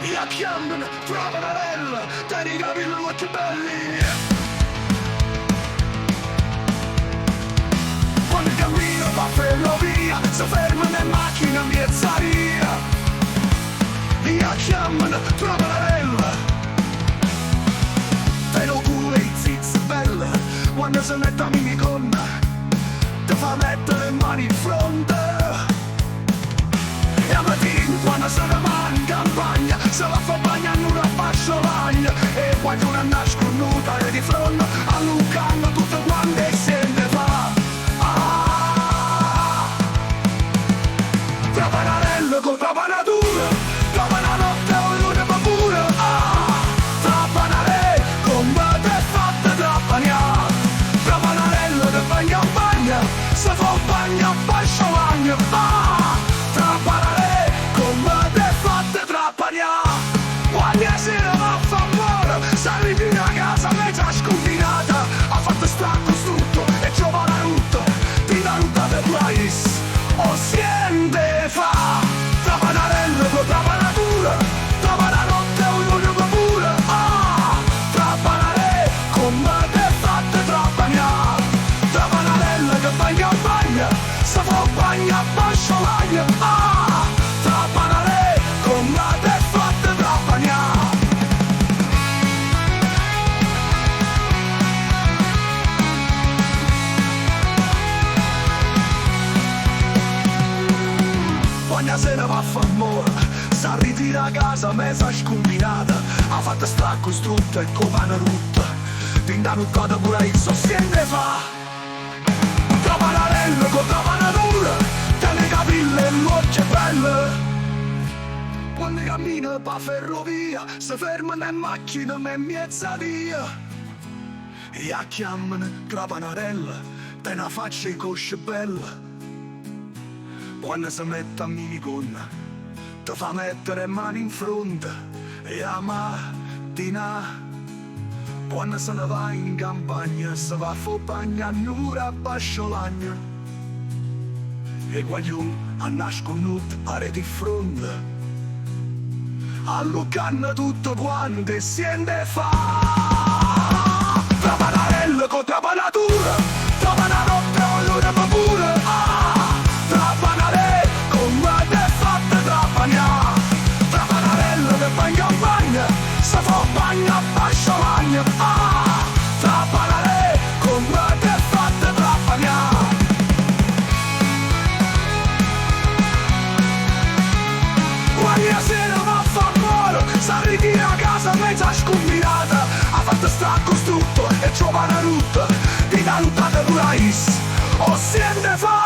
La chiamano, trova la bella, tieni i capelli molto belli. Quando cammino va ferrovia, si fermano le macchine in piazzeria. La chiamano, trova la bella, te lo cura i zizi bella. Quando si mette a minigonna, ti fa mettere le mani in fronte. E a mattina quando se ne va in campagna, se la fa bagnare una fasciolagna. E poi tu non nasci nuda e di fronte a Lucano tutto quanto e se ne va. Trapanarello con trapanatura, trapana notte o luna ma pure. Trapanare come te fatte trapania. Trapanarello che va in campagna, se fa bagna fasciolagna. Trapanare come te fatte trapania. Quando sera va a fa amore, sali di una casa mezza sconfinata. Ha fatto stracco strutto e trova la rotta, ti dà rotta del paese. O siente fa trapanarello con trapanatura, trapana notte o luna ma pure. Trapanare come te fatte trapania. Trapanarello che va in campagna, se fa bagna fasciolagna. Trapanare come te fatte trapania. Quando sera va a fa amore, si ritira a casa mezza scombinata. Ha fatto stracco strutta e come una rutta, ti danno coda pure il sostiene fa. Trapanarello con trapanatura, te le capille e mocce belle. Quando cammina pa ferrovia, si fermano le macchine e mezza via. E a chiamano trapanarella, te ne faccia i cosce belle. Quando si mette a minigonna, ti fa mettere mani in fronte. E a mattina, quando se ne va in campagna, si va a fa bagna nura fasciolagna. E quando a nasconuto a di fronte, allocanno tutto quanto e siente fa. Trapanarello con trapanatura, trapana notte o luna ma pure. Trapanare come te fatte trapania. Trapanarello che va in campagna, se fa bagna fasciolagna. Trapanare come te fatte trapania. Quando sera va a fa amore, si ritira a casa mezza scombinata. Ha fatto stracco strutto e trova una rotta, ti dà rotta del paese. O siente fa